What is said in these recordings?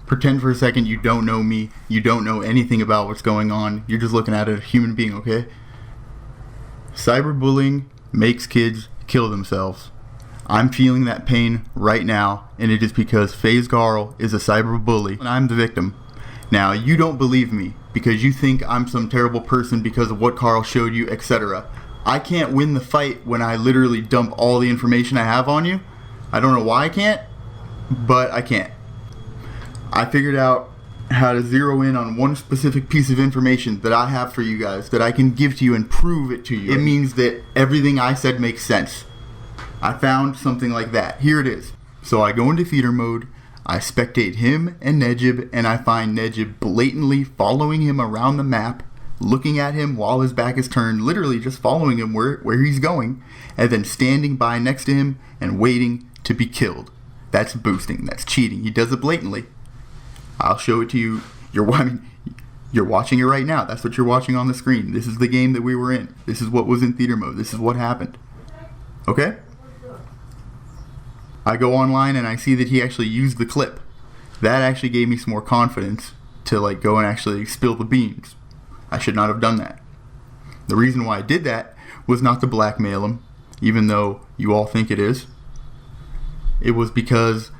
Pretend for a second you don't know me. You don't know anything about what's going on. You're just looking at a human being, okay? Cyberbullying makes kids kill themselves. I'm feeling that pain right now, and it is because FaZe Caarl is a cyberbully, and I'm the victim. Now, you don't believe me because you think I'm some terrible person because of what Caarl showed you, etc. I can't win the fight when I literally dump all the information I have on you. I don't know why I can't, but I can't. I figured out how to zero in on one specific piece of information that I have for you guys that I can give to you and prove it to you. It means that everything I said makes sense. I found something like that. Here it is. So I go into theater mode, I spectate him and Nejib, and I find Nejib blatantly following him around the map, looking at him while his back is turned, literally just following him where he's going, and then standing by next to him and waiting to be killed. That's boosting. That's cheating. He does it blatantly. I'll show it to you. You're watching it right now. That's what you're watching on the screen. This is the game that we were in. This is what was in theater mode. This is what happened. Okay? I go online and I see that he actually used the clip. That actually gave me some more confidence to like go and actually spill the beans. I should not have done that. The reason why I did that was not to blackmail him, even though you all think it is. It was because,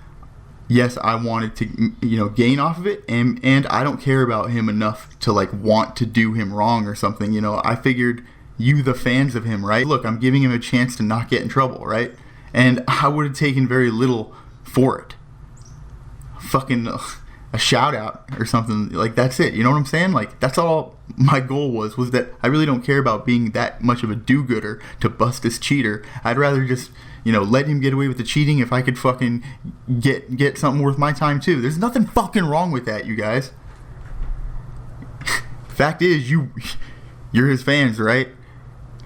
yes, I wanted to, gain off of it, and I don't care about him enough to like want to do him wrong or something. I figured you, the fans of him, right? Look, I'm giving him a chance to not get in trouble, right? And I would have taken very little for it. Fucking a shout out or something, like that's it. You know what I'm saying? Like that's all my goal was that I really don't care about being that much of a do-gooder to bust this cheater. I'd rather just let him get away with the cheating if I could fucking get something worth my time too. There's nothing fucking wrong with that, you guys. Fact is, you're his fans, right?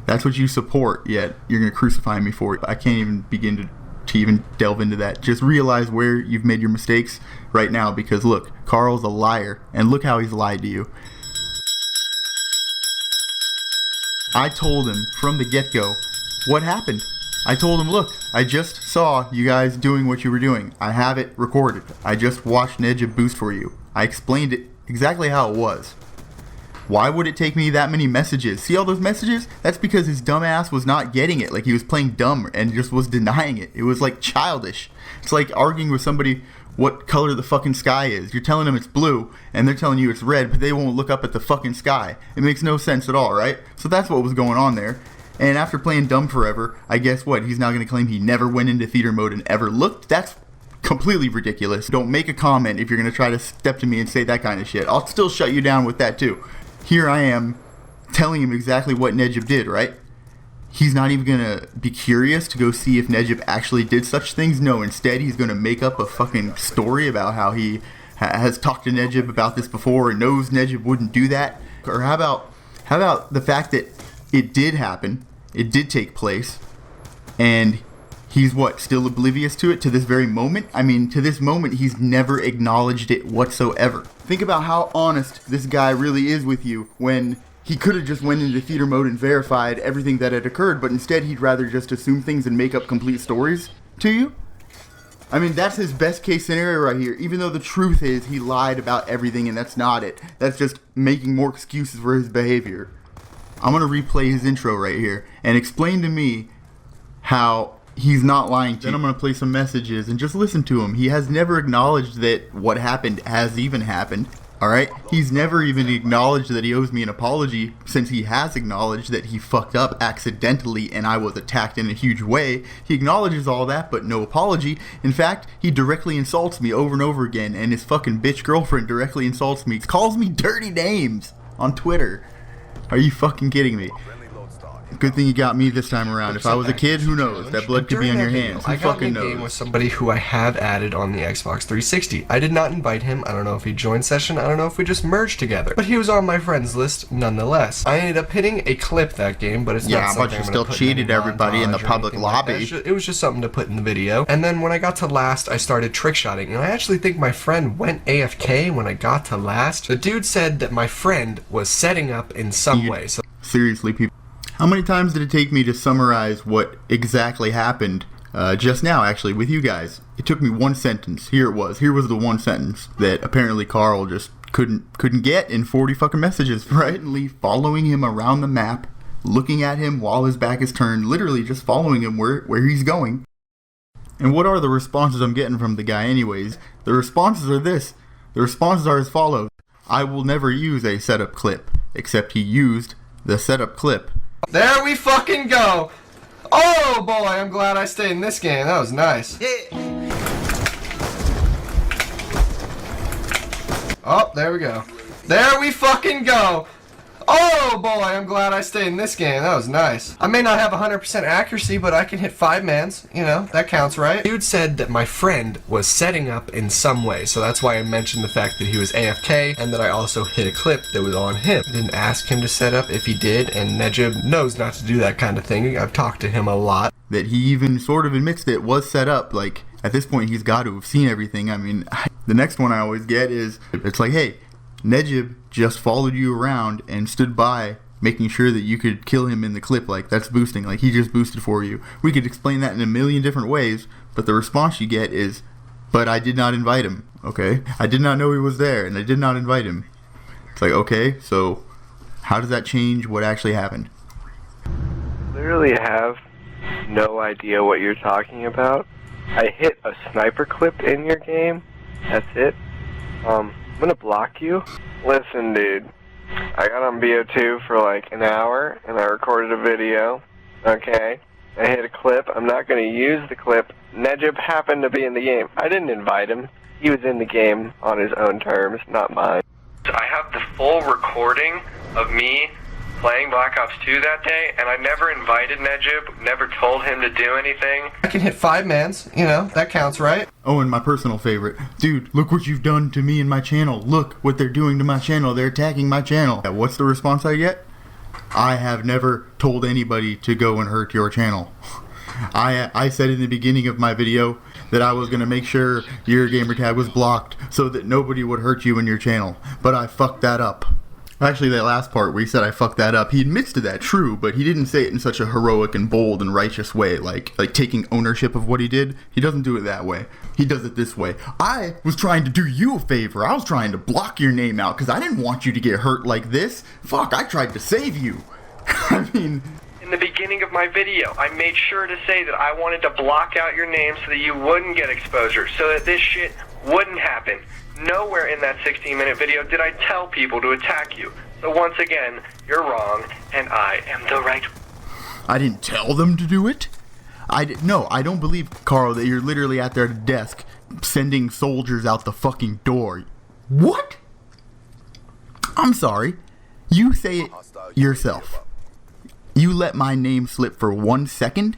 That's what you support, yet you're gonna crucify me for it. I can't even begin to even delve into that. Just realize where you've made your mistakes right now, because look, Caarl's a liar, and look how he's lied to you. I told him from the get-go what happened. I told him, look, I just saw you guys doing what you were doing. I have it recorded. I just watched Nejib boost for you. I explained it exactly how it was. Why would it take me that many messages? See all those messages? That's because his dumb ass was not getting it. Like he was playing dumb and just was denying it. It was like childish. It's like arguing with somebody what color the fucking sky is. You're telling them it's blue and they're telling you it's red, but they won't look up at the fucking sky. It makes no sense at all, right? So that's what was going on there. And after playing dumb forever, I guess what? He's now going to claim he never went into theater mode and ever looked? That's completely ridiculous. Don't make a comment if you're going to try to step to me and say that kind of shit. I'll still shut you down with that too. Here I am telling him exactly what Nejib did, right? He's not even going to be curious to go see if Nejib actually did such things. No, instead he's going to make up a fucking story about how he has talked to Nejib about this before and knows Nejib wouldn't do that. Or how about the fact that it did happen, it did take place, and he's still oblivious to it to this very moment? I mean, to this moment, he's never acknowledged it whatsoever. Think about how honest this guy really is with you when he could have just went into theater mode and verified everything that had occurred, but instead he'd rather just assume things and make up complete stories to you. I mean, that's his best case scenario right here, even though the truth is he lied about everything and that's not it. That's just making more excuses for his behavior. I'm going to replay his intro right here and explain to me how he's not lying to you. Then I'm going to play some messages and just listen to him. He has never acknowledged that what happened has even happened. Alright? He's never even acknowledged that he owes me an apology, since he has acknowledged that he fucked up accidentally and I was attacked in a huge way. He acknowledges all that, but no apology. In fact, he directly insults me over and over again, and his fucking bitch girlfriend directly insults me. Calls me dirty names on Twitter. Are you fucking kidding me? Good thing you got me this time around. If I was a kid, who knows? That blood could be on your hands. Who fucking knows? I got in a game with somebody who I have added on the Xbox 360. I did not invite him. I don't know if he joined session. I don't know if we just merged together. But he was on my friends list nonetheless. I ended up hitting a clip that game, but it's not something I'm gonna put in any montage or anything. Yeah, but you still cheated everybody in the public lobby. It was just something to put in the video. And then when I got to last, I started trickshotting. And I actually think my friend went AFK when I got to last. The dude said that my friend was setting up in some way. So seriously, people. How many times did it take me to summarize what exactly happened just now, actually, with you guys? It took me one sentence. Here it was. Here was the one sentence that apparently Caarl just couldn't get in 40 fucking messages. Blatantly following him around the map, looking at him while his back is turned, literally just following him where he's going. And what are the responses I'm getting from the guy anyways? The responses are this. The responses are as follows. I will never use a setup clip, except he used the setup clip. There we fucking go. Oh boy, I'm glad I stayed in this game. That was nice. Yeah. Oh, there we go. There we fucking go. Oh boy, I'm glad I stayed in this game. That was nice. I may not have 100% accuracy, but I can hit 5-mans. You know, that counts, right? Dude said that my friend was setting up in some way, so that's why I mentioned the fact that he was AFK and that I also hit a clip that was on him. I didn't ask him to set up if he did, and Nejib knows not to do that kind of thing. I've talked to him a lot. That he even sort of admits that it was set up. Like, at this point, he's got to have seen everything. I mean, the next one I always get is, it's like, hey, Nejib just followed you around and stood by making sure that you could kill him in the clip. Like, that's boosting. Like, he just boosted for you. We could explain that in a million different ways, but the response you get is, but I did not invite him. Okay? I did not know he was there, and I did not invite him. It's like, okay, so how does that change what actually happened? Literally have no idea what you're talking about. I hit a sniper clip in your game. That's it. I'm gonna block you. Listen, dude. I got on bo2 for like an hour, and I recorded a video. Okay? I hit a clip. I'm not gonna use the clip. Nejib happened to be in the game. I didn't invite him. He was in the game on his own terms, not mine. I have the full recording of me playing Black Ops 2 that day, and I never invited Nejib, never told him to do anything. I can hit 5-mans, you know, that counts, right? Oh, and my personal favorite. Dude, look what you've done to me and my channel. Look what they're doing to my channel. They're attacking my channel. What's the response I get? I have never told anybody to go and hurt your channel. I said in the beginning of my video that I was going to make sure your gamer tag was blocked so that nobody would hurt you and your channel. But I fucked that up. Actually, that last part where he said I fucked that up, he admits to that, true, but he didn't say it in such a heroic and bold and righteous way, like taking ownership of what he did. He doesn't do it that way. He does it this way. I was trying to do you a favor. I was trying to block your name out because I didn't want you to get hurt like this. Fuck, I tried to save you. I mean... In the beginning of my video, I made sure to say that I wanted to block out your name so that you wouldn't get exposure, so that this shit wouldn't happen. Nowhere in that 16-minute video did I tell people to attack you. So once again, you're wrong, and I am the right. I didn't tell them to do it? No, I don't believe, Caarl, that you're literally at their desk sending soldiers out the fucking door. What? I'm sorry. You say it yourself. You let my name slip for 1 second,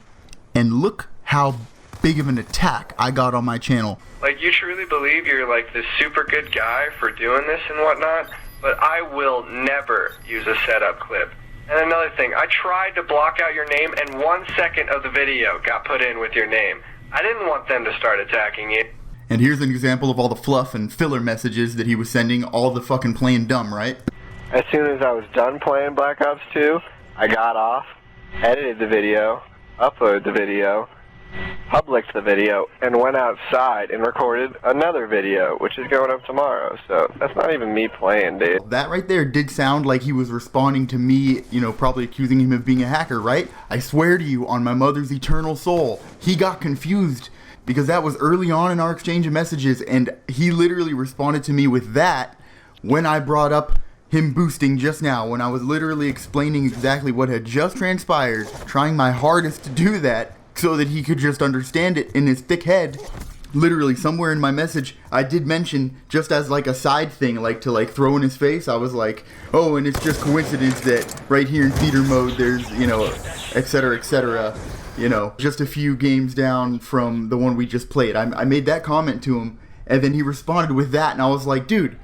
and look how big of an attack I got on my channel. Like, you truly believe you're like this super good guy for doing this and whatnot, but I will never use a setup clip. And another thing, I tried to block out your name, and 1 second of the video got put in with your name. I didn't want them to start attacking you. And here's an example of all the fluff and filler messages that he was sending, all the fucking playing dumb, right? As soon as I was done playing Black Ops 2, I got off, edited the video, uploaded the video, published the video, and went outside and recorded another video, which is going up tomorrow. So that's not even me playing, dude. That right there did sound like he was responding to me, you know, probably accusing him of being a hacker, right? I swear to you, on my mother's eternal soul, he got confused because that was early on in our exchange of messages, and he literally responded to me with that when I brought up him boosting just now, when I was literally explaining exactly what had just transpired, trying my hardest to do that so that he could just understand it in his thick head. Literally somewhere in my message I did mention, just as like a side thing, like to like throw in his face, I was like, oh, and it's just coincidence that right here in theater mode there's, you know, etc, you know, just a few games down from the one we just played. I made that comment to him, and then he responded with that, and I was like, dude,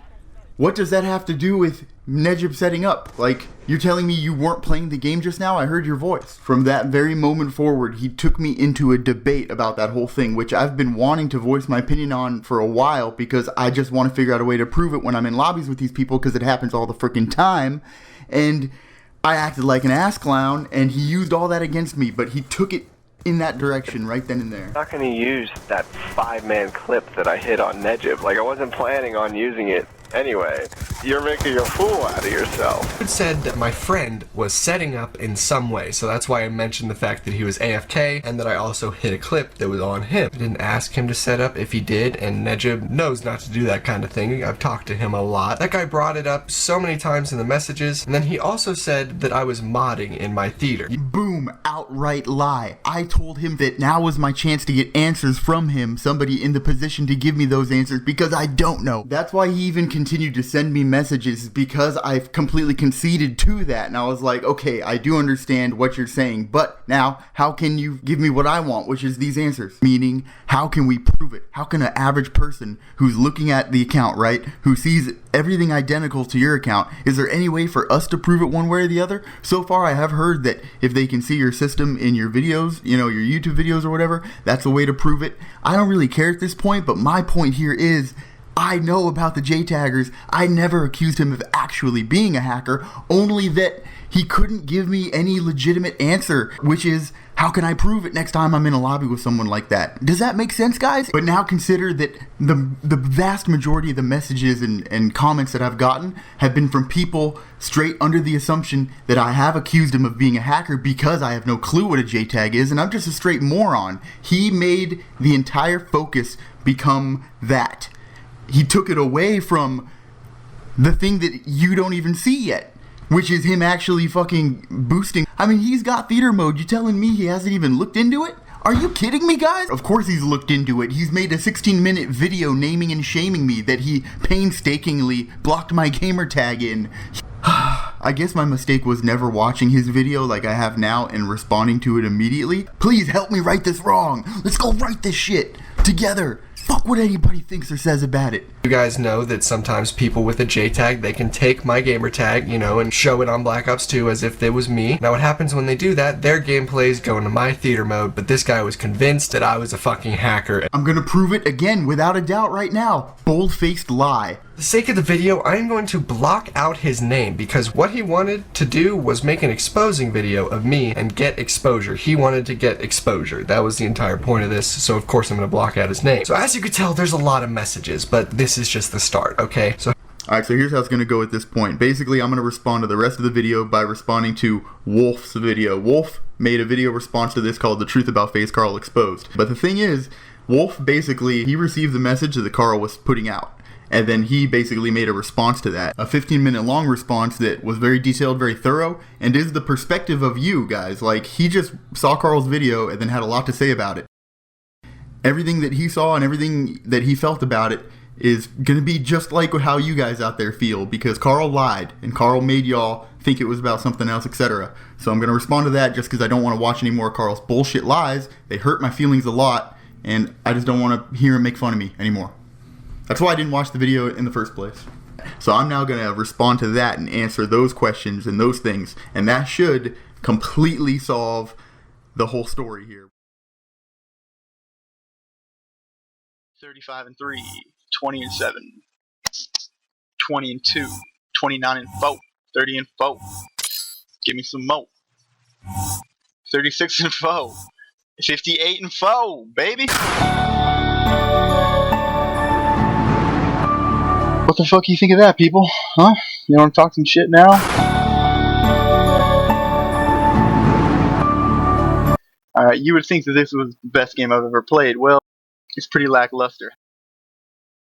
what does that have to do with Nejib setting up? Like, you're telling me you weren't playing the game just now? I heard your voice. From that very moment forward, he took me into a debate about that whole thing, which I've been wanting to voice my opinion on for a while because I just want to figure out a way to prove it when I'm in lobbies with these people because it happens all the freaking time. And I acted like an ass clown, and he used all that against me, but he took it in that direction right then and there. I'm not going to use that 5-man clip that I hit on Nejib. Like, I wasn't planning on using it anyway. You're making a fool out of yourself. It said that my friend was setting up in some way, so that's why I mentioned the fact that he was AFK and that I also hit a clip that was on him. I didn't ask him to set up if he did, and Nejib knows not to do that kind of thing. I've talked to him a lot. That guy brought it up so many times in the messages, and then he also said that I was modding in my theater. Boom, outright lie. I told him that now was my chance to get answers from him, somebody in the position to give me those answers, because I don't know. That's why he even continued to send me messages, because I've completely conceded to that, and I was like, okay, I do understand what you're saying, but now, how can you give me what I want, which is these answers? Meaning, how can we prove it? How can an average person who's looking at the account, right, who sees everything identical to your account, is there any way for us to prove it one way or the other? So far, I have heard that if they can see your system in your videos, you know, your YouTube videos or whatever, that's the way to prove it. I don't really care at this point, but my point here is, I know about the JTAGers. I never accused him of actually being a hacker, only that he couldn't give me any legitimate answer, which is, how can I prove it next time I'm in a lobby with someone like that? Does that make sense, guys? But now consider that the vast majority of the messages and comments that I've gotten have been from people straight under the assumption that I have accused him of being a hacker because I have no clue what a JTAG is, and I'm just a straight moron. He made the entire focus become that. He took it away from the thing that you don't even see yet, which is him actually fucking boosting. I mean, he's got theater mode. You telling me he hasn't even looked into it? Are you kidding me, guys? Of course he's looked into it. He's made a 16-minute video naming and shaming me that he painstakingly blocked my gamer tag in. I guess my mistake was never watching his video like I have now and responding to it immediately. Please help me right this wrong. Let's go write this shit together. Fuck what anybody thinks or says about it. You guys know that sometimes people with a JTAG, they can take my gamer tag, you know, and show it on Black Ops 2 as if it was me. Now what happens when they do that, their gameplays go into my theater mode, but this guy was convinced that I was a fucking hacker. I'm gonna prove it again without a doubt right now. Bold-faced lie. For the sake of the video, I am going to block out his name because what he wanted to do was make an exposing video of me and get exposure. He wanted to get exposure. That was the entire point of this, so of course I'm going to block out his name. So as you can tell, there's a lot of messages, but this is just the start, okay? So alright, so here's how it's going to go at this point. Basically, I'm going to respond to the rest of the video by responding to Wolf's video. Wolf made a video response to this called The Truth About FaZe Caarl Exposed. But the thing is, Wolf basically, he received the message that Caarl was putting out. And then he basically made a response to that. A 15-minute long response that was very detailed, very thorough, and is the perspective of you guys. Like, he just saw Caarl's video and then had a lot to say about it. Everything that he saw and everything that he felt about it is going to be just like how you guys out there feel, because Caarl lied, and Caarl made y'all think it was about something else, etc. So I'm going to respond to that just because I don't want to watch any more of Caarl's bullshit lies. They hurt my feelings a lot, and I just don't want to hear him make fun of me anymore. That's why I didn't watch the video in the first place. So I'm now going to respond to that and answer those questions and those things. And that should completely solve the whole story here. 35 and 3, 20 and 7, 20 and 2, 29 and 4, 30 and 4. Give me some more. 36 and 4, 58 and 4, baby. What the fuck do you think of that, people? Huh? You wanna talk some shit now? Alright, you would think that this was the best game I've ever played. Well, it's pretty lackluster.